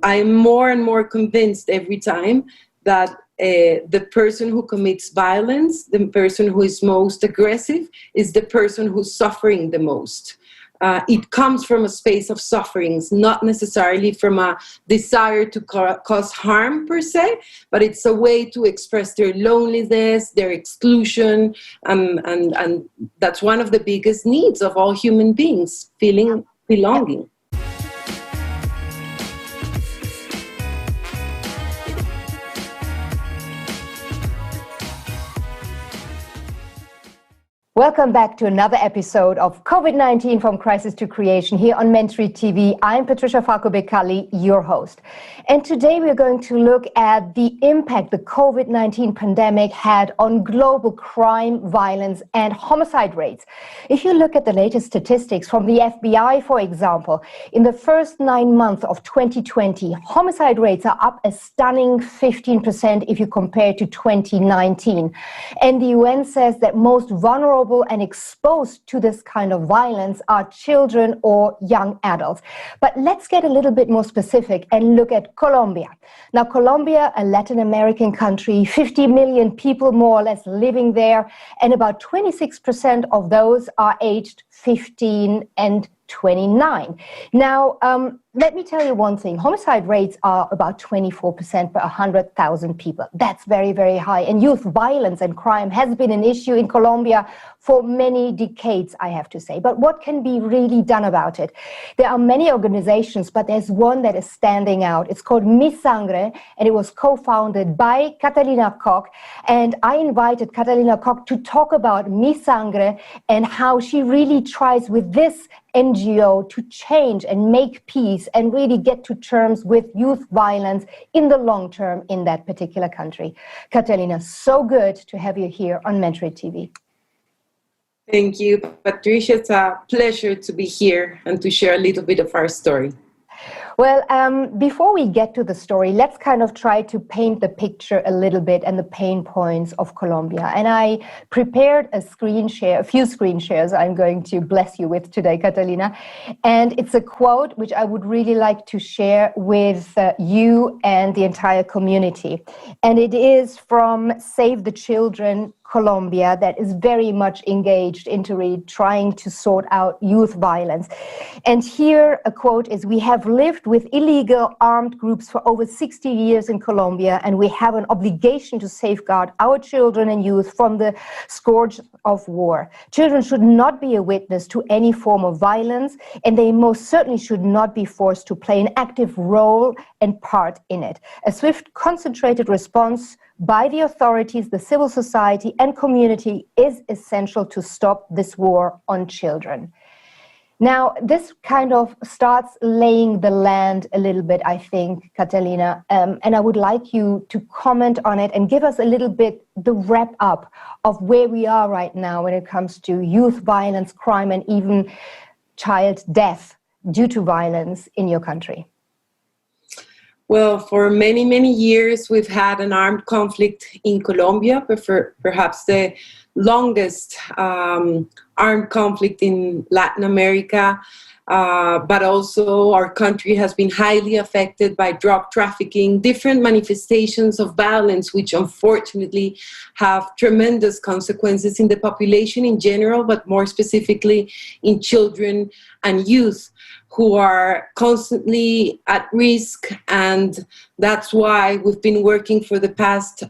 I'm more and more convinced every time that the person who commits violence, the person who is most aggressive, is the person who's suffering the most. It comes from a space of sufferings, not necessarily from a desire to cause harm per se, but it's a way to express their loneliness, their exclusion, and that's one of the biggest needs of all human beings, feeling belonging. Welcome back to another episode of COVID-19 from Crisis to Creation here on Mentry TV. I'm Patricia Falco Beccalli, your host. And today we're going to look at the impact the COVID-19 pandemic had on global crime, violence, and homicide rates. If you look at the latest statistics from the FBI, for example, in the first 9 months of 2020, homicide rates are up a stunning 15% if you compare to 2019. And the UN says that most vulnerable and exposed to this kind of violence are children or young adults. But let's get a little bit more specific and look at Colombia. Now, Colombia, a Latin American country, 50 million people more or less living there, and about 26% of those are aged 15 and 29. Now, let me tell you one thing. Homicide rates are about 24% per 100,000 people. That's very, very high. And youth violence and crime has been an issue in Colombia for many decades, I have to say. But what can be really done about it? There are many organizations, but there's one that is standing out. It's called Mi Sangre, and it was co-founded by Catalina. And I invited Catalina to talk about Mi Sangre and how she really tries with this NGO to change and make peace and really get to terms with youth violence in the long term in that particular country. Catalina, so good to have you here on Mentry TV. Thank you, Patricia. It's a pleasure to be here and to share a little bit of our story. Well, before we get to the story, let's kind of try to paint the picture a little bit and the pain points of Colombia. And I prepared a few screen shares I'm going to bless you with today, Catalina. And it's a quote which I would really like to share with you and the entire community. And it is from Save the Children Colombia, that is very much engaged into trying to sort out youth violence. And here a quote is, "We have lived with illegal armed groups for over 60 years in Colombia, and we have an obligation to safeguard our children and youth from the scourge of war. Children should not be a witness to any form of violence, and they most certainly should not be forced to play an active role and part in it. A swift, concentrated response by the authorities, the civil society, and community is essential to stop this war on children." Now, this kind of starts laying the land a little bit, I think, Catalina, and I would like you to comment on it and give us a little bit the wrap up of where we are right now when it comes to youth violence, crime, and even child death due to violence in your country. Well, for many, many years, we've had an armed conflict in Colombia, perhaps the longest armed conflict in Latin America, but also our country has been highly affected by drug trafficking, different manifestations of violence, which unfortunately have tremendous consequences in the population in general, but more specifically in children and youth, who are constantly at risk. And that's why we've been working for the past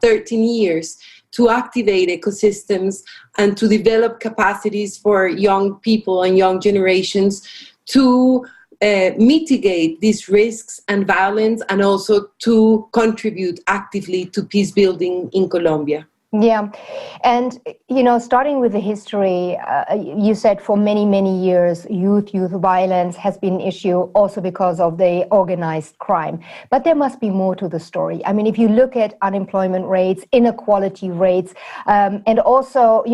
13 years to activate ecosystems and to develop capacities for young people and young generations to mitigate these risks and violence, and also to contribute actively to peace building in Colombia. Yeah. And, starting with the history, you said for many, many years, youth violence has been an issue also because of the organized crime. But there must be more to the story. I mean, if you look at unemployment rates, inequality rates, and also,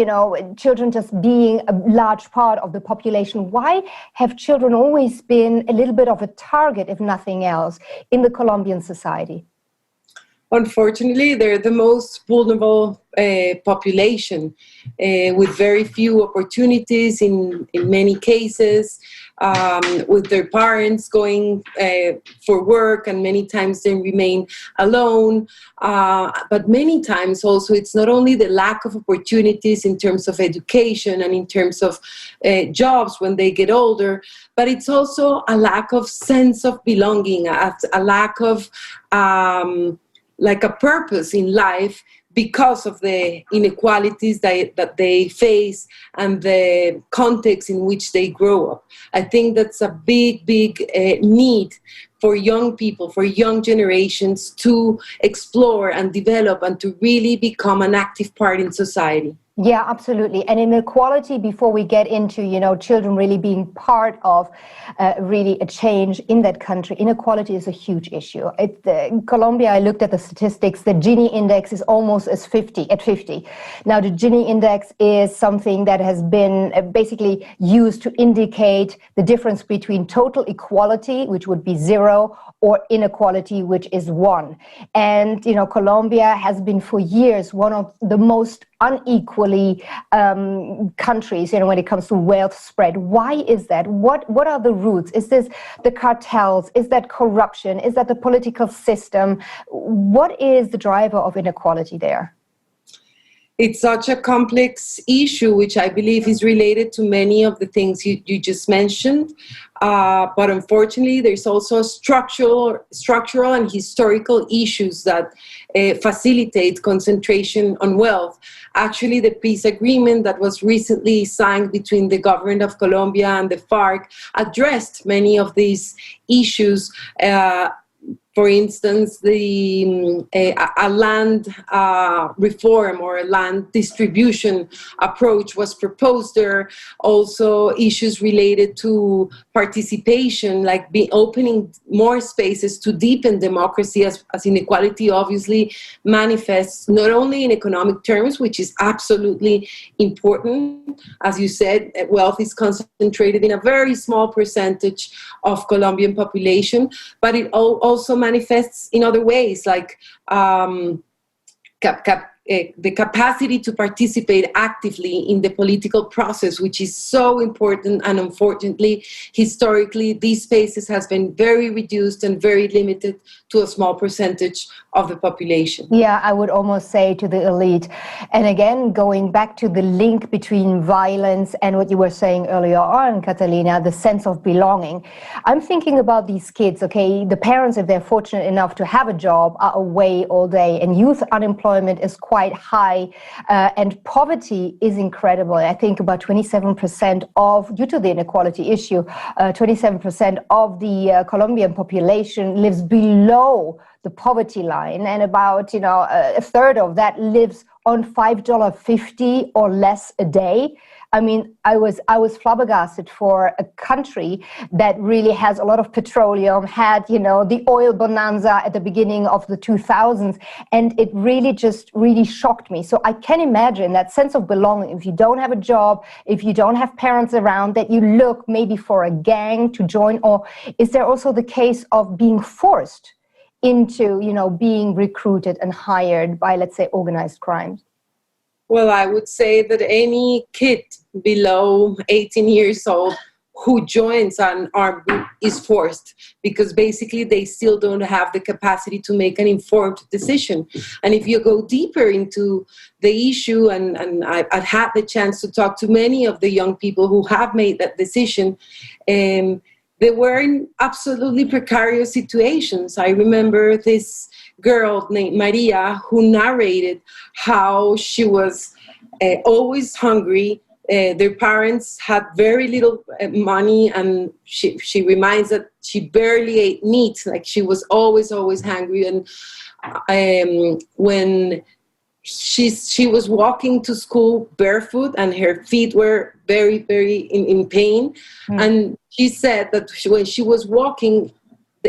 children just being a large part of the population, why have children always been a little bit of a target, if nothing else, in the Colombian society? Unfortunately, they're the most vulnerable population with very few opportunities in many cases, with their parents going for work, and many times they remain alone. But many times also it's not only the lack of opportunities in terms of education and in terms of jobs when they get older, but it's also a lack of sense of belonging, a lack of like a purpose in life because of the inequalities that they face and the context in which they grow up. I think that's a big need for young people, for young generations to explore and develop and to really become an active part in society. Yeah, absolutely. And inequality, before we get into, children really being part of really a change in that country, inequality is a huge issue. In Colombia, I looked at the statistics, the Gini index is almost at 50. Now, the Gini index is something that has been basically used to indicate the difference between total equality, which would be 0, or inequality, which is 1. And, Colombia has been for years one of the most unequally countries, when it comes to wealth spread. Why is that? What are the roots? Is this the cartels? Is that corruption? Is that the political system? What is the driver of inequality there? It's such a complex issue, which I believe is related to many of the things you just mentioned. But unfortunately, there's also structural and historical issues that facilitate concentration on wealth. Actually, the peace agreement that was recently signed between the government of Colombia and the FARC addressed many of these issues. For instance, a land reform or a land distribution approach was proposed there. Also, issues related to participation, like opening more spaces to deepen democracy, as inequality obviously manifests not only in economic terms, which is absolutely important. As you said, wealth is concentrated in a very small percentage of Colombian population, but it also manifests in other ways, like the capacity to participate actively in the political process, which is so important. And unfortunately, historically, these spaces has been very reduced and very limited to a small percentage of the population. Yeah, I would almost say to the elite. And again, going back to the link between violence and what you were saying earlier on, Catalina, the sense of belonging. I'm thinking about these kids, okay? The parents, if they're fortunate enough to have a job, are away all day, and youth unemployment is quite high, and poverty is incredible. I think about 27% due to the inequality issue, 27% of the Colombian population lives below the poverty line, and about a third of that lives on $5.50 or less a day. I mean, I was flabbergasted for a country that really has a lot of petroleum, had the oil bonanza at the beginning of the 2000s, and it really shocked me. So I can imagine that sense of belonging. If you don't have a job, if you don't have parents around, that you look maybe for a gang to join, or is there also the case of being forced into, being recruited and hired by, let's say, organized crime? Well, I would say that any kid below 18 years old who joins an armed group is forced, because basically they still don't have the capacity to make an informed decision. And if you go deeper into the issue, and I've had the chance to talk to many of the young people who have made that decision, they were in absolutely precarious situations. I remember this girl named Maria who narrated how she was always hungry. Their parents had very little money, and she reminds that she barely ate meat. Like, she was always hungry. And when she was walking to school barefoot, and her feet were very, very in pain. And she said that when she was walking,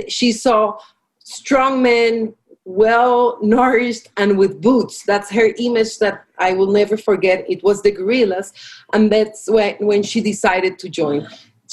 she saw strong men, well nourished and with boots. That's her image that I will never forget. It was the guerrillas, and that's when she decided to join.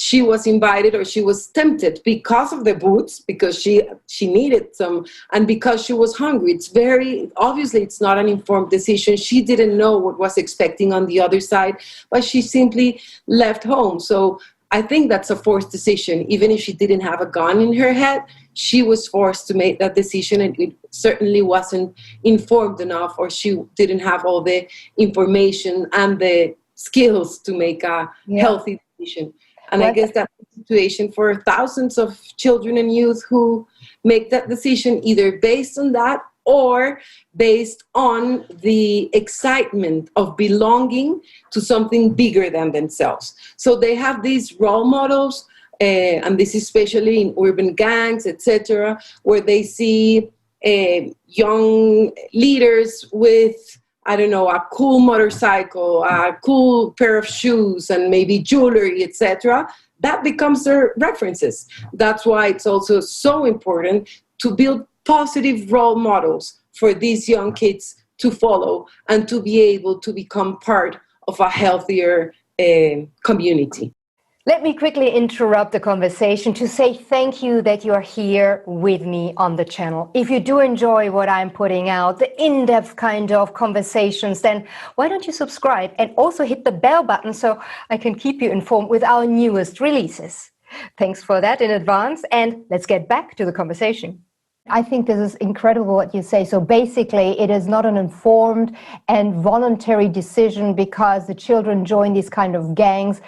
she was invited, or she was tempted because of the boots, because she needed some, and because she was hungry. It's very obviously, it's not an informed decision. She didn't know what was expecting on the other side, but she simply left home. So I think that's a forced decision. Even if she didn't have a gun in her head, she was forced to make that decision, and it certainly wasn't informed enough, or she didn't have all the information and the skills to make a healthy decision. And I guess that's the situation for thousands of children and youth who make that decision either based on that or based on the excitement of belonging to something bigger than themselves. So they have these role models, and this is especially in urban gangs, etc., where they see young leaders with, I don't know, a cool motorcycle, a cool pair of shoes, and maybe jewelry, etc. That becomes their references. That's why it's also so important to build positive role models for these young kids to follow and to be able to become part of a healthier community. Let me quickly interrupt the conversation to say thank you that you're here with me on the channel. If you do enjoy what I'm putting out, the in-depth kind of conversations, then why don't you subscribe and also hit the bell button so I can keep you informed with our newest releases. Thanks for that in advance, and let's get back to the conversation. I think this is incredible what you say. So basically, it is not an informed and voluntary decision because the children join these kind of gangs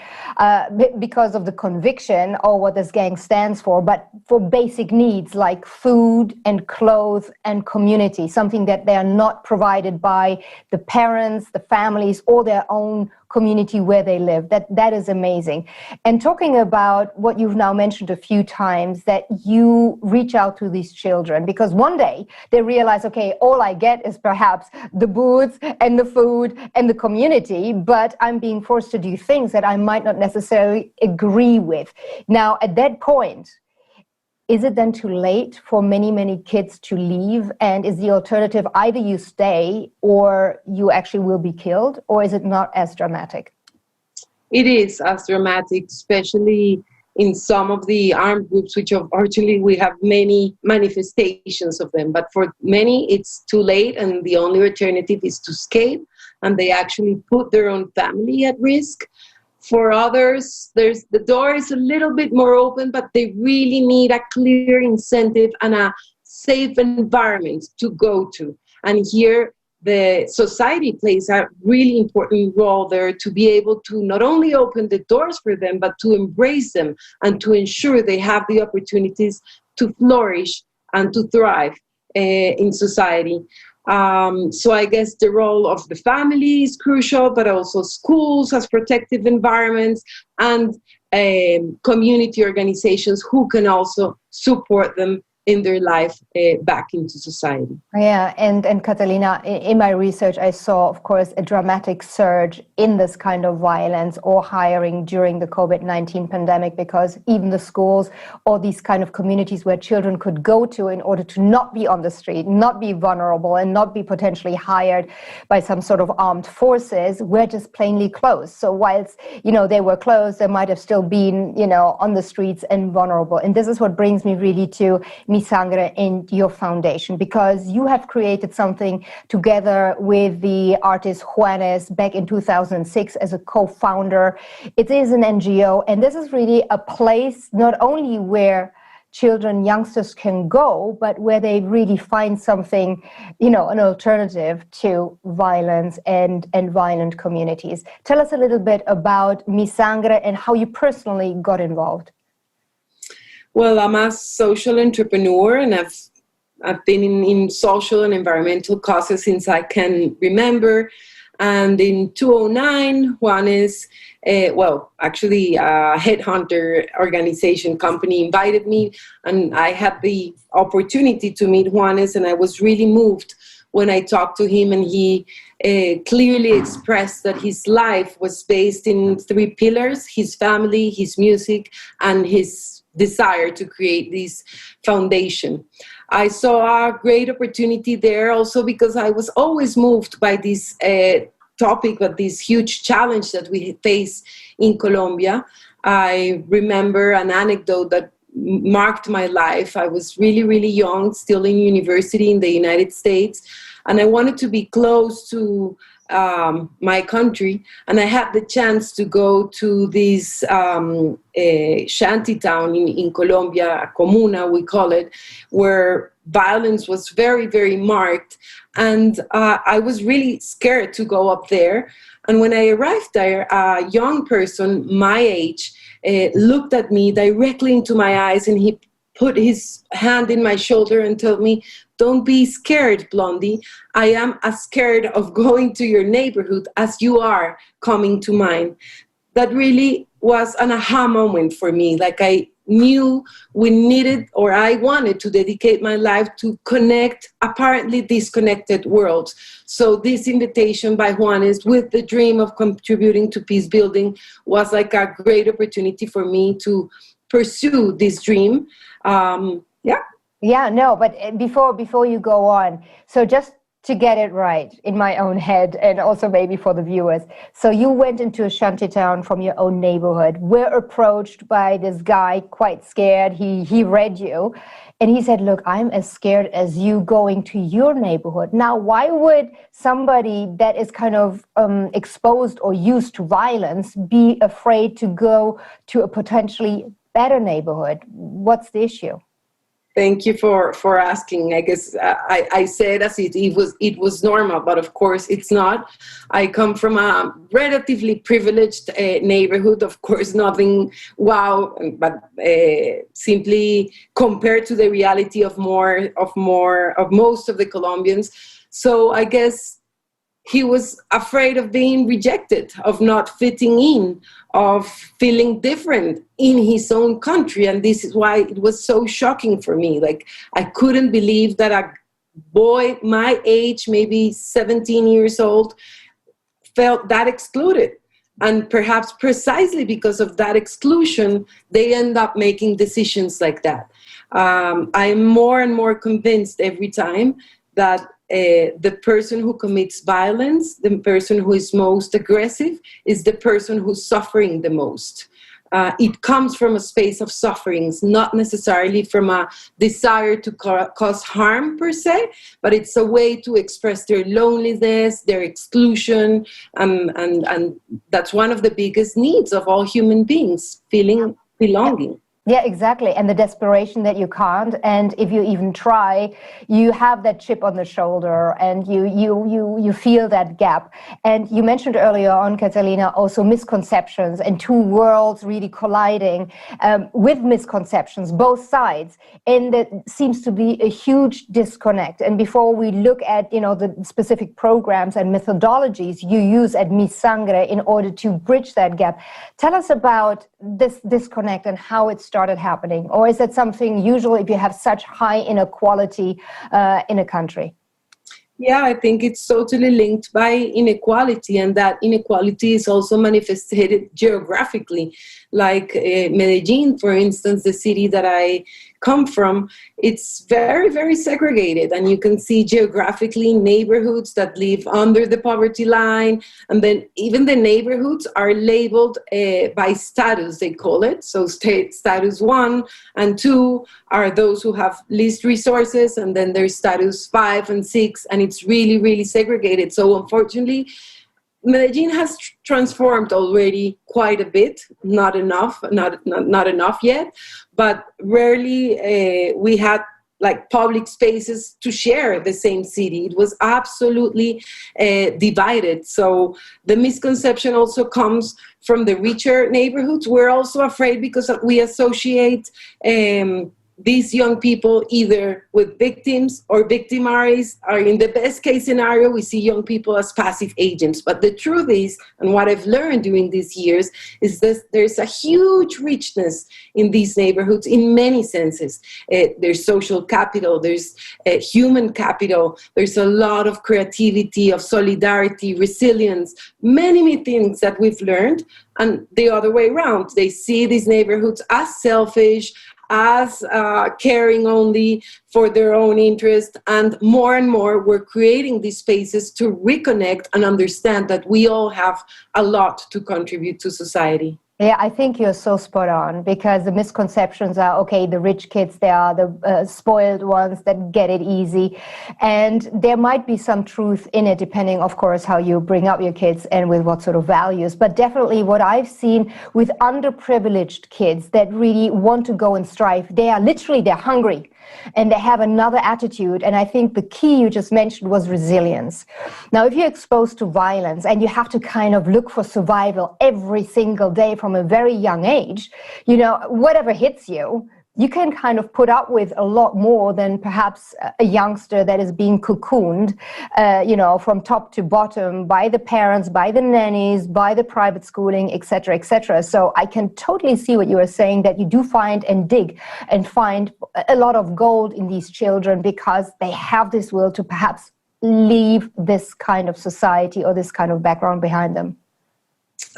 because of the conviction or what this gang stands for, but for basic needs like food and clothes and community, something that they are not provided by the parents, the families, or their own community where they live. That is amazing. And talking about what you've now mentioned a few times, that you reach out to these children because one day they realize, okay, all I get is perhaps the boots and the food and the community, but I'm being forced to do things that I might not necessarily agree with. Now, at that point, is it then too late for many, many kids to leave? And is the alternative either you stay or you actually will be killed? Or is it not as dramatic? It is as dramatic, especially in some of the armed groups, which unfortunately we have many manifestations of them. But for many, it's too late, and the only alternative is to escape, and they actually put their own family at risk. For others, the door is a little bit more open, but they really need a clear incentive and a safe environment to go to. And here, the society plays a really important role there to be able to not only open the doors for them, but to embrace them and to ensure they have the opportunities to flourish and to thrive in society. So I guess the role of the family is crucial, but also schools as protective environments and community organizations who can also support them in their life back into society. Yeah, and Catalina, in my research, I saw, of course, a dramatic surge in this kind of violence or hiring during the COVID-19 pandemic, because even the schools or these kind of communities where children could go to in order to not be on the street, not be vulnerable, and not be potentially hired by some sort of armed forces were just plainly closed. So whilst, they were closed, they might have still been, on the streets and vulnerable. And this is what brings me really to Mi Sangre and your foundation, because you have created something together with the artist Juanes back in 2006 as a co-founder. It is an NGO, and this is really a place not only where children, youngsters can go, but where they really find something, an alternative to violence and violent communities. Tell us a little bit about Mi Sangre and how you personally got involved. Well, I'm a social entrepreneur, and I've been in social and environmental causes since I can remember. And in 2009, Juanes, actually a headhunter organization company invited me, and I had the opportunity to meet Juanes, and I was really moved when I talked to him, and he clearly expressed that his life was based in three pillars: his family, his music, and his desire to create this foundation. I saw a great opportunity there also because I was always moved by this topic, but this huge challenge that we face in Colombia. I remember an anecdote that marked my life. I was really, really young, still in university in the United States, and I wanted to be close to my country, and I had the chance to go to this shanty town in Colombia, a comuna we call it, where violence was very, very marked, and I was really scared to go up there. And when I arrived there, a young person my age looked at me directly into my eyes, and he put his hand in my shoulder and told me, "Don't be scared, Blondie. I am as scared of going to your neighborhood as you are coming to mine." That really was an aha moment for me. Like, I knew we needed, or I wanted to dedicate my life to connect apparently disconnected worlds. So this invitation by Juanes, with the dream of contributing to peace building, was like a great opportunity for me to pursue this dream. Yeah, no, but before you go on, so just to get it right in my own head, and also maybe for the viewers. So you went into a shanty town from your own neighborhood, were approached by this guy, quite scared. He read you, and he said, "Look, I'm as scared as you going to your neighborhood." Now, why would somebody that is kind of exposed or used to violence be afraid to go to a potentially better neighborhood? What's the issue? Thank you for asking. I guess I said as it was normal, but of course it's not. I come from a relatively privileged neighborhood. Of course, nothing wow, but simply compared to the reality of most of the Colombians. So I guess he was afraid of being rejected, of not fitting in, of feeling different in his own country. And this is why it was so shocking for me. Like, I couldn't believe that a boy my age, maybe 17 years old, felt that excluded. And perhaps precisely because of that exclusion, they end up making decisions like that. I'm more and more convinced every time that the person who commits violence, the person who is most aggressive, is the person who's suffering the most. It comes from a space of sufferings, not necessarily from a desire to cause harm per se, but it's a way to express their loneliness, their exclusion, and that's one of the biggest needs of all human beings, feeling belonging. Yeah, exactly. And the desperation that you can't, and if you even try, you have that chip on the shoulder, and you feel that gap. And you mentioned earlier on, Catalina, also misconceptions and two worlds really colliding with misconceptions, both sides. And that seems to be a huge disconnect. And before we look at, the specific programs and methodologies you use at Mi Sangre in order to bridge that gap, tell us about this disconnect and how it's started happening? Or is it something usual if you have such high inequality in a country? Yeah, I think it's totally linked by inequality, and that inequality is also manifested geographically. Like Medellin, for instance, the city that I come from, it's very, very segregated, and you can see geographically neighborhoods that live under the poverty line, and then even the neighborhoods are labeled by status, they call it. So status 1 and 2 are those who have least resources, and then there's status 5 and 6, and it's really, really segregated. So unfortunately, Medellin has transformed already quite a bit, not enough yet, but rarely we had like public spaces to share the same city. It was absolutely divided. So the misconception also comes from the richer neighborhoods. We're also afraid because we associate these young people either with victims or victimaries, or in the best case scenario, we see young people as passive agents. But the truth is, and what I've learned during these years, is that there's a huge richness in these neighborhoods in many senses. There's social capital, there's human capital, there's a lot of creativity, of solidarity, resilience, many things that we've learned. And the other way around, they see these neighborhoods as selfish, as caring only for their own interest. And more we're creating these spaces to reconnect and understand that we all have a lot to contribute to society. Yeah, I think you're so spot on, because the misconceptions are, okay, the rich kids, they are the spoiled ones that get it easy. And there might be some truth in it, depending, of course, how you bring up your kids and with what sort of values. But definitely what I've seen with underprivileged kids that really want to go and strive, they're hungry. And they have another attitude. And I think the key you just mentioned was resilience. Now, if you're exposed to violence and you have to kind of look for survival every single day from a very young age, whatever hits you, you can kind of put up with a lot more than perhaps a youngster that is being cocooned, from top to bottom by the parents, by the nannies, by the private schooling, et cetera, et cetera. So I can totally see what you are saying, that you do find and dig and find a lot of gold in these children because they have this will to perhaps leave this kind of society or this kind of background behind them.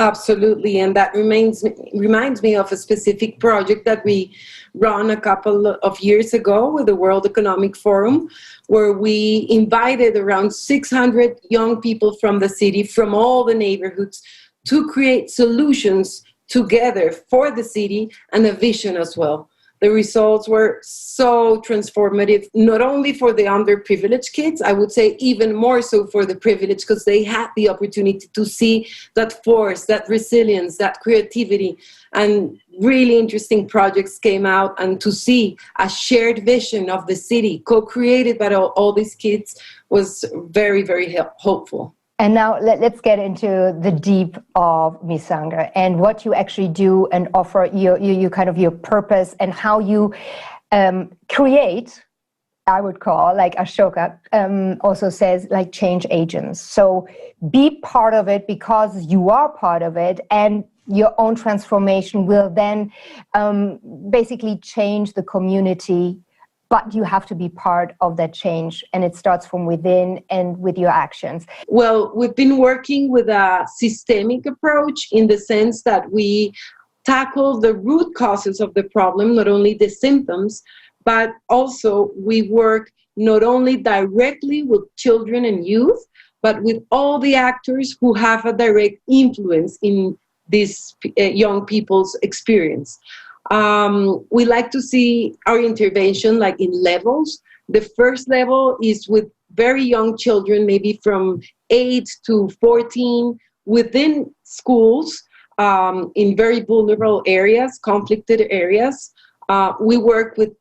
Absolutely, and that reminds me of a specific project that we run a couple of years ago with the World Economic Forum, where we invited around 600 young people from the city, from all the neighborhoods, to create solutions together for the city and a vision as well. The results were so transformative, not only for the underprivileged kids, I would say even more so for the privileged, because they had the opportunity to see that force, that resilience, that creativity, and really interesting projects came out, and to see a shared vision of the city co-created by all these kids was very, very hopeful. And now let's get into the deep of Mi Sangre and what you actually do and offer, you kind of your purpose and how you create, I would call, like Ashoka also says, like change agents. So be part of it because you are part of it, and your own transformation will then basically change the community. But you have to be part of that change, and it starts from within and with your actions. Well, we've been working with a systemic approach in the sense that we tackle the root causes of the problem, not only the symptoms, but also we work not only directly with children and youth, but with all the actors who have a direct influence in these young people's experience. We like to see our intervention like in levels. The first level is with very young children, maybe from 8 to 14, within schools, in very vulnerable areas, conflicted areas. We work with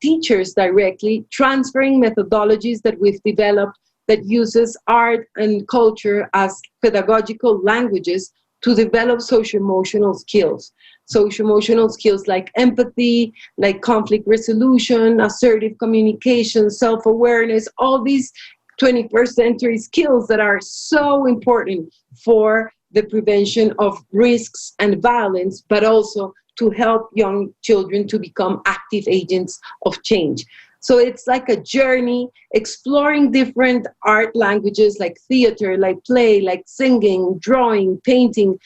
teachers directly, transferring methodologies that we've developed that uses art and culture as pedagogical languages to develop socio-emotional skills. Social-emotional skills like empathy, like conflict resolution, assertive communication, self-awareness, all these 21st century skills that are so important for the prevention of risks and violence, but also to help young children to become active agents of change. So it's like a journey exploring different art languages like theater, like play, like singing, drawing, painting,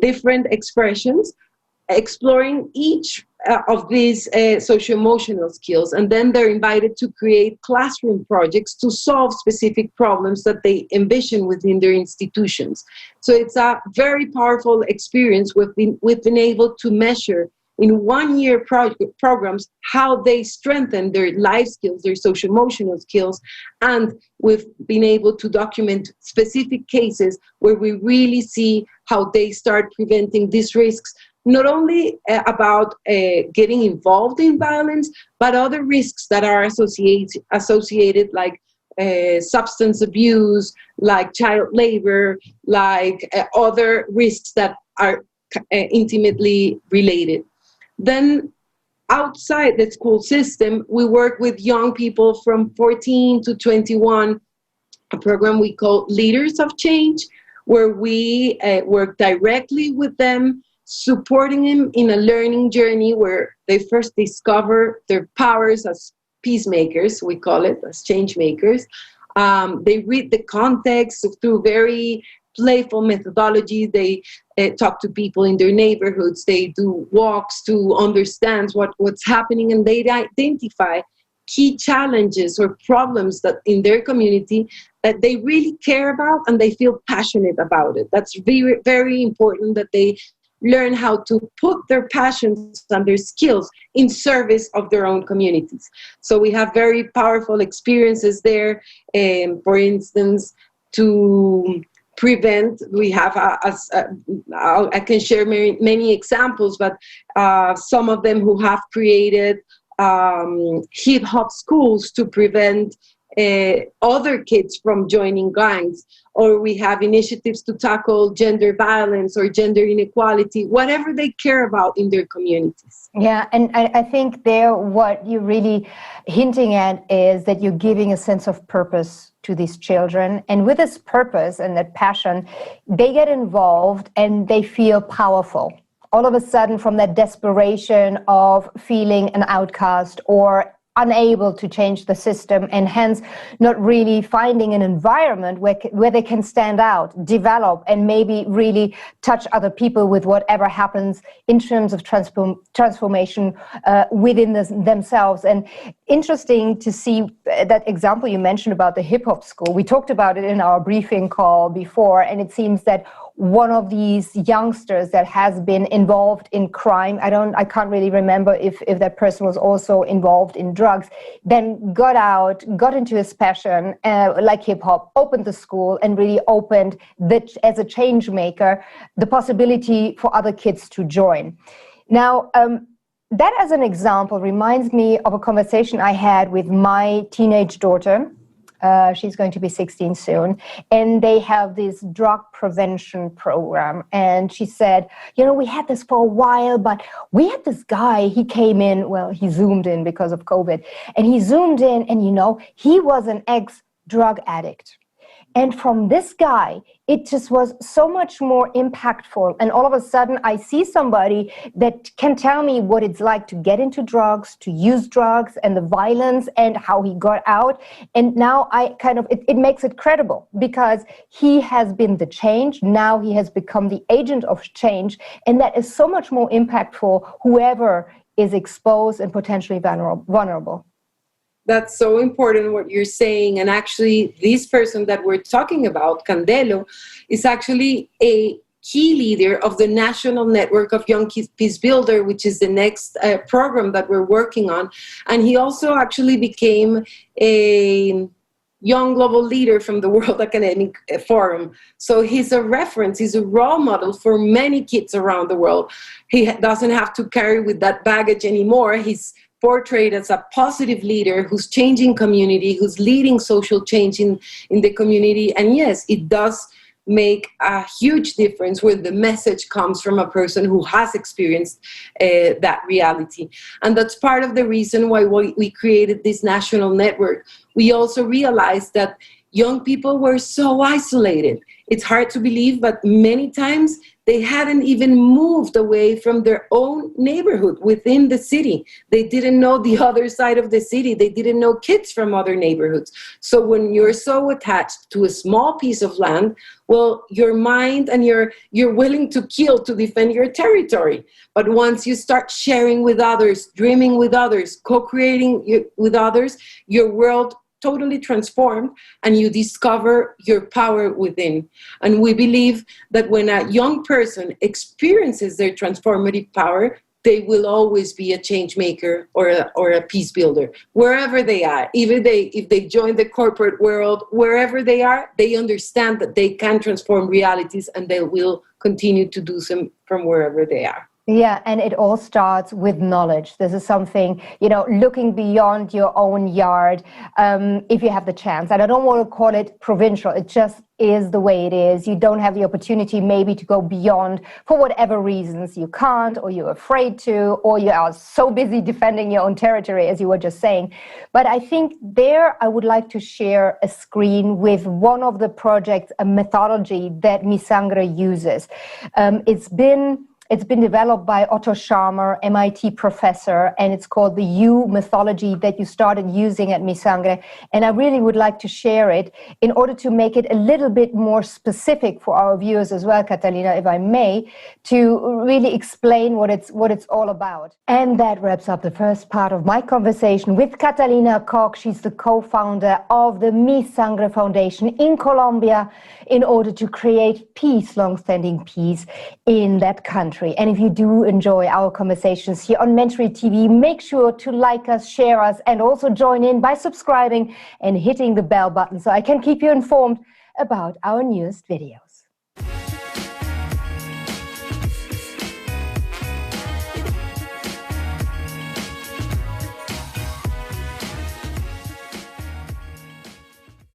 different expressions, exploring each of these socio-emotional skills. And then they're invited to create classroom projects to solve specific problems that they envision within their institutions. So it's a very powerful experience. We've been able to measure in 1 year programs how they strengthen their life skills, their socio-emotional skills, and we've been able to document specific cases where we really see how they start preventing these risks, not only about getting involved in violence, but other risks that are associated like substance abuse, like child labor, like other risks that are intimately related. Then outside the school system, we work with young people from 14 to 21, a program we call Leaders of Change, where we work directly with them, supporting them in a learning journey where they first discover their powers as peacemakers, we call it, as change makers. They read the context through very playful methodology. They talk to people in their neighborhoods. They do walks to understand what's happening, and they identify key challenges or problems that in their community that they really care about and they feel passionate about it. That's very, very important, that they learn how to put their passions and their skills in service of their own communities. So we have very powerful experiences there. For instance, to prevent, we have, I can share many examples, but some of them who have created hip hop schools to prevent other kids from joining gangs, or we have initiatives to tackle gender violence or gender inequality, whatever they care about in their communities. Yeah, and I think there what you're really hinting at is that you're giving a sense of purpose to these children. And with this purpose and that passion, they get involved and they feel powerful. All of a sudden, from that desperation of feeling an outcast or unable to change the system, and hence not really finding an environment where they can stand out, develop, and maybe really touch other people with whatever happens in terms of transformation within themselves. And interesting to see that example you mentioned about the hip hop school. We talked about it in our briefing call before, and it seems that one of these youngsters that has been involved in crime, I can't really remember if that person was also involved in drugs, then got out, got into his passion, like hip hop, opened the school and really opened, as a change maker, the possibility for other kids to join. Now, that as an example reminds me of a conversation I had with my teenage daughter. She's going to be 16 soon, and they have this drug prevention program. And she said, we had this for a while, but we had this guy, he came in, well, he zoomed in because of COVID, and he zoomed in and, he was an ex-drug addict. And from this guy, it just was so much more impactful. And all of a sudden, I see somebody that can tell me what it's like to get into drugs, to use drugs, and the violence, and how he got out. And now it makes it credible, because he has been the change. Now he has become the agent of change. And that is so much more impactful, whoever is exposed and potentially vulnerable. That's so important what you're saying. And actually, this person that we're talking about, Candelo, is actually a key leader of the National Network of Young Peace Builder, which is the next program that we're working on. And he also actually became a young global leader from the World Academic Forum. So he's a reference, he's a role model for many kids around the world. He doesn't have to carry with that baggage anymore. He's portrayed as a positive leader who's changing community, who's leading social change in the community. And yes, it does make a huge difference when the message comes from a person who has experienced that reality. And that's part of the reason why we created this national network. We also realized that young people were so isolated. It's hard to believe, but many times they hadn't even moved away from their own neighborhood within the city. They didn't know the other side of the city. They didn't know kids from other neighborhoods. So when you're so attached to a small piece of land, well, your mind and you're willing to kill to defend your territory. But once you start sharing with others, dreaming with others, co-creating with others, your world totally transformed, and you discover your power within. And we believe that when a young person experiences their transformative power, they will always be a change maker or a peace builder, wherever they are. Even if they join the corporate world, wherever they are, they understand that they can transform realities, and they will continue to do so from wherever they are. Yeah, and it all starts with knowledge. This is something, looking beyond your own yard, if you have the chance. And I don't want to call it provincial. It just is the way it is. You don't have the opportunity maybe to go beyond for whatever reasons. You can't, or you're afraid to, or you are so busy defending your own territory, as you were just saying. But I think there I would like to share a screen with one of the projects, a methodology that Mi Sangre uses. It's been developed by Otto Scharmer, MIT professor, and it's called the U methodology that you started using at Mi Sangre. And I really would like to share it in order to make it a little bit more specific for our viewers as well, Catalina, if I may, to really explain what it's all about. And that wraps up the first part of my conversation with Catalina Koch. She's the co-founder of the Mi Sangre Foundation in Colombia in order to create peace, long-standing peace in that country. country. And if you do enjoy our conversations here on Mentory TV, make sure to like us, share us, and also join in by subscribing and hitting the bell button so I can keep you informed about our newest videos.